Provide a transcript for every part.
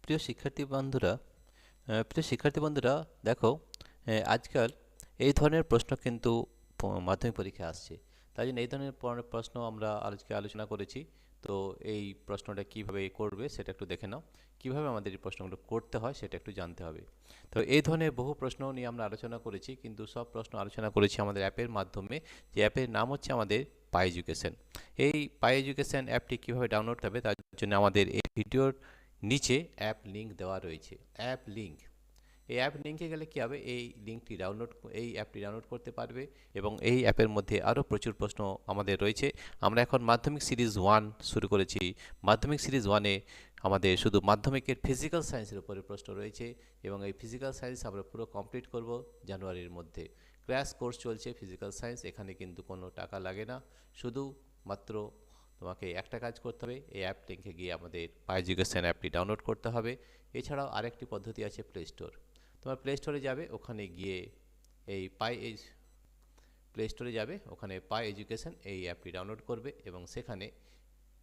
প্রিয় শিক্ষার্থী বন্ধুরা দেখো, আজকাল এই ধরনের প্রশ্ন কিন্তু মাধ্যমিক পরীক্ষায় আসছে। তাই জন্য এই ধরনের প্রশ্ন আমরা আজকে আলোচনা করেছি। তো এই প্রশ্নটা কিভাবে করবে সেটা একটু দেখে নাও। কিভাবে আমাদের এই প্রশ্নগুলো করতে হয় সেটা একটু জানতে হবে। তো এই ধরনের বহু প্রশ্ন নিয়ে আমরা আলোচনা করেছি, কিন্তু সব প্রশ্ন আলোচনা করেছি আমাদের অ্যাপের মাধ্যমে। যে অ্যাপের নাম হচ্ছে আমাদের পাই এডুকেশন। এই পাই এডুকেশন অ্যাপটি কিভাবে ডাউনলোড হবে তার জন্য আমাদের এই ভিডিওর নিচে অ্যাপ লিংক দেওয়া রয়েছে। অ্যাপ লিংক, এই অ্যাপ লিঙ্কে গেলে কী হবে, এই অ্যাপটি ডাউনলোড করতে পারবে এবং এই অ্যাপের মধ্যে আরও প্রচুর প্রশ্ন আমাদের রয়েছে। আমরা এখন মাধ্যমিক সিরিজ 1 শুরু করেছি। মাধ্যমিক সিরিজ 1-এ আমাদের শুধু মাধ্যমিকের ফিজিক্যাল সায়েন্সের উপরে প্রশ্ন রয়েছে এবং এই ফিজিক্যাল সায়েন্স আমরা পুরো কমপ্লিট করব জানুয়ারির মধ্যে। ক্র্যাশ কোর্স চলছে ফিজিক্যাল সায়েন্স, এখানে কিন্তু কোনো টাকা লাগে না, শুধু মাত্র তোমাকে একটা কাজ করতে হবে, এই অ্যাপ লিঙ্কে গিয়ে আমাদের পাই এডুকেশন অ্যাপটি ডাউনলোড করতে হবে। এছাড়াও আরেকটি পদ্ধতি আছে প্লে স্টোর। তোমার প্লে স্টোরে যাবে, ওখানে গিয়ে এই প্লে স্টোরে যাবে, ওখানে পাই এডুকেশন এই অ্যাপটি ডাউনলোড করবে এবং সেখানে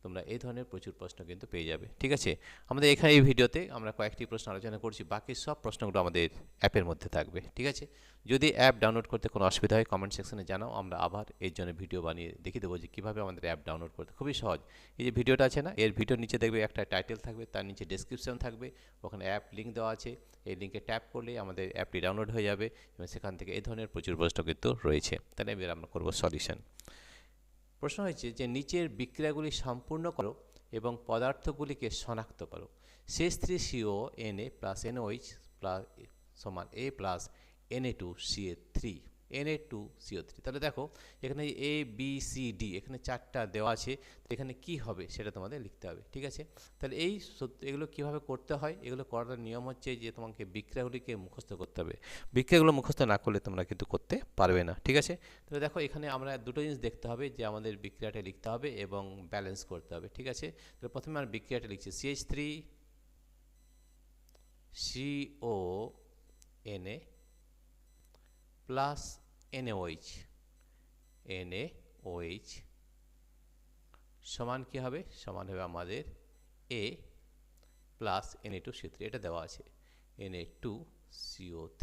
তোমরা এই ধরনের প্রচুর প্রশ্ন কিন্তু পেয়ে যাবে। ঠিক আছে, আমাদের এখানে এই ভিডিওতে আমরা কয়েকটি প্রশ্ন আলোচনা করছি, বাকি সব প্রশ্নগুলো আমাদের অ্যাপের মধ্যে থাকবে। ঠিক আছে, যদি অ্যাপ ডাউনলোড করতে কোনো অসুবিধা হয় কমেন্ট সেকশনে জানাও, আমরা আবার এর জন্য ভিডিও বানিয়ে দেখিয়ে দেবো যে কীভাবে আমাদের অ্যাপ ডাউনলোড করতে। খুবই সহজ। এই যে ভিডিওটা আছে না, এর ভিডিওর নিচে দেখবে একটা টাইটেল থাকবে, তার নিচে ডেসক্রিপশন থাকবে, ওখানে অ্যাপ লিঙ্ক দেওয়া আছে। এই লিঙ্কে ট্যাপ করলে আমাদের অ্যাপটি ডাউনলোড হয়ে যাবে এবং সেখান থেকে এই ধরনের প্রচুর প্রশ্ন কিন্তু রয়েছে। তাহলে এবার আমরা করবো সলিউশন। প্রশ্ন হয়েছে যে নিচের বিক্রিয়াগুলি সম্পূর্ণ করো এবং পদার্থগুলিকে শনাক্ত করো। CH3CO Na প্লাস NOH সমান A প্লাস Na2CO3 Na2CO3। তাহলে দেখো এখানে A B C D এখানে চারটা দেওয়া আছে, তো এখানে কি হবে সেটা তোমাদের লিখতে হবে। ঠিক আছে, তাহলে এগুলো কিভাবে করতে হয়, এগুলো করার নিয়ম হচ্ছে যে তোমাকে বিক্রিয়াগুলিকে মুখস্থ করতে হবে। বিক্রিয়াগুলো মুখস্থ না করলে তোমরা কিন্তু করতে পারবে না। ঠিক আছে, তাহলে দেখো এখানে আমরা দুটো জিনিস দেখতে হবে, যে আমাদের বিক্রিয়াটা লিখতে হবে এবং ব্যালেন্স করতে হবে। ঠিক আছে, তাহলে প্রথমে আমরা বিক্রিয়াটা লিখছি CH3CONA প্লাস NaOH সমান কী হবে, সমান হবে আমাদের A প্লাস Na2CO3, এটা দেওয়া আছে Na2CO3।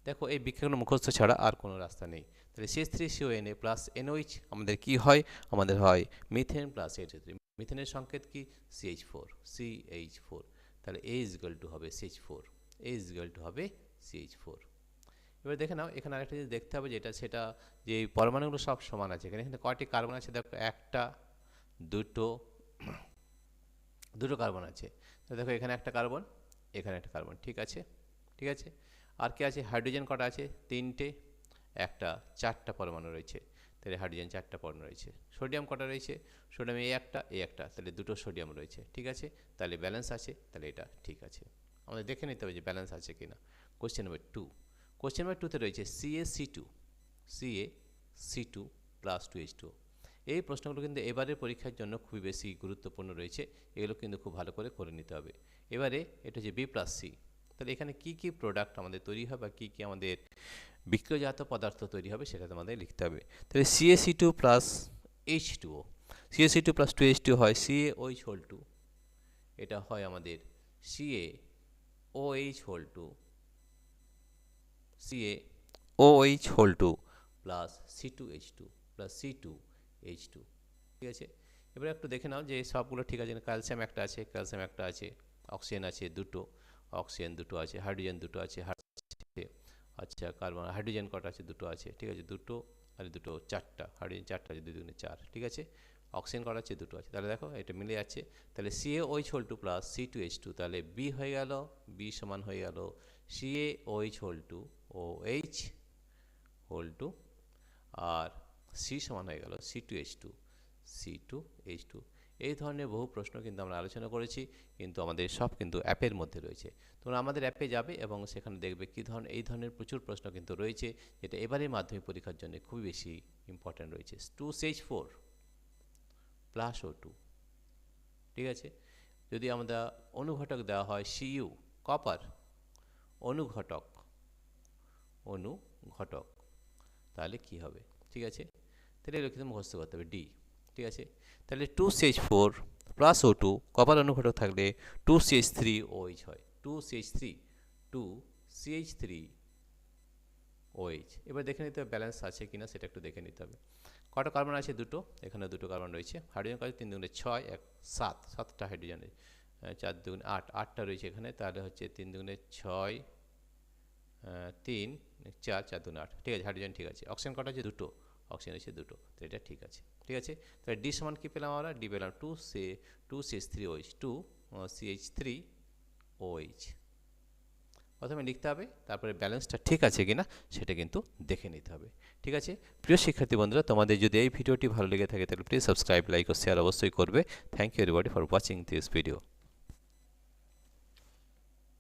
দেখো এই বিক্রিয়াগুলো মুখস্থ ছাড়া আর কোনো রাস্তা নেই। তাহলে CH3CONA প্লাস NOH আমাদের কি হয়, আমাদের হয় মিথেন প্লাস CH3। মিথেনের সংকেত কি CH4। তাহলে A ইজিক্যাল টু হবে CH4। এবার দেখে নাও, এখানে আরেকটা জিনিস দেখতে হবে, সেটা যে পরমাণুগুলো সব সমান আছে। এখানে কয়টি কার্বন আছে দেখো, একটা দুটো কার্বন আছে। তো দেখো এখানে একটা কার্বন, এখানে একটা কার্বন। ঠিক আছে, আর কি আছে, হাইড্রোজেন কটা আছে, তিনটে, চারটা পরমাণু রয়েছে, তাহলে হাইড্রোজেন চারটা পরমাণু রয়েছে। সোডিয়াম কটা রয়েছে, সোডিয়াম একটা, তাহলে দুটো সোডিয়াম রয়েছে। ঠিক আছে, তাহলে ব্যালেন্স আছে, তাহলে এটা ঠিক আছে। আমাদের দেখে নিতে হবে যে ব্যালেন্স আছে কিনা। কোশ্চেন নাম্বার 2তে রয়েছে CaC2 প্লাস 2H2। এই প্রশ্নগুলো কিন্তু এবারের পরীক্ষার জন্য খুবই বেশি গুরুত্বপূর্ণ রয়েছে, এগুলো কিন্তু খুব ভালো করে নিতে হবে। এবারে এটা হচ্ছে B প্লাস C, তাহলে এখানে কি কি প্রোডাক্ট আমাদের তৈরি হবে বা কী কী আমাদের বিক্রিয়াজাত পদার্থ তৈরি হবে সেটা তোমাদের লিখতে হবে। তাহলে CaC2 plus H2O, CaC2 plus 2H2 হয় CaOH2, এটা হয় আমাদের CaOH2 প্লাস C2H2। ঠিক আছে, এবারে একটু দেখে নাও যে সবগুলো ঠিক আছে। ক্যালসিয়াম একটা আছে, অক্সিজেন আছে দুটো আছে, হাইড্রোজেন দুটো আছে। আচ্ছা, কার্বন হাইড্রোজেন কটা আছে, দুটো আছে। ঠিক আছে, দুটো আর দুটো চারটা, হাইড্রোজেন চারটা আছে, 2 2 4। ঠিক আছে, অক্সিজেন কটা আছে, দুটো আছে। তাহলে দেখো এটা মিলে যাচ্ছে। তাহলে CaOH2 প্লাস C2H2, তাহলে B হয়ে গেল, B সমান হয়ে গেল CaOH2 আর C সমান হয়ে গেল C2H2। এই ধরনের বহু প্রশ্ন কিন্তু আমরা আলোচনা করেছি, কিন্তু আমাদের সব কিন্তু অ্যাপের মধ্যে রয়েছে। তোমরা আমাদের অ্যাপে যাবে এবং সেখানে দেখবে এই ধরনের প্রচুর প্রশ্ন কিন্তু রয়েছে, যেটা এবারে মাধ্যমিক পরীক্ষার জন্য খুবই বেশি ইম্পর্ট্যান্ট রয়েছে। 2CH4 plus O2। ঠিক আছে, যদি আমরা অনুঘটক দেওয়া হয় Cu কপার, অনুঘটক তাহলে কি হবে। ঠিক আছে, তাহলে এগুলো কিন্তু মুখস্থ করতে হবে D। ঠিক আছে, তাহলে 2CH4 প্লাস O2 কপার অনুঘটক থাকলে 2CH3OH হয়, 2CH3OH। এবার দেখে নিতে হবে ব্যালেন্স আছে কিনা, সেটা একটু দেখে নিতে হবে। কটা কার্বন আছে? দুটো, এখানে দুটো কার্বন রয়েছে। হাইড্রোজেন কাছে 3 দুগুণে 6, 1 7, 7টা হাইড্রোজেন, 4 দুগুণে 8, 8টা রয়েছে এখানে, তাহলে হচ্ছে 3 দুগুণে 6, 3 4, 4 দুগুণে 8। ঠিক আছে, হাইড্রোজেন ঠিক আছে। অক্সিজেন কটা আছে? দুটো, অক্সিজেন আছে দুটো, তো এটা ঠিক আছে। ঠিক আছে, তাহলে ডি সমান কি পেলাম আমরা? ডি পেলাম 2CH3OH, 2CH3OH। প্রথমে লিখতে হবে, তারপরে ব্যালেন্সটা ঠিক আছে কিনা সেটা কিন্তু দেখে নিতে হবে। ঠিক আছে প্রিয় শিক্ষার্থী বন্ধুরা, তোমাদের যদি এই ভিডিওটি ভালো লেগে থাকে তাহলে প্লিজ সাবস্ক্রাইব, লাইক ও শেয়ার অবশ্যই করবে। Thank you everybody for watching this video.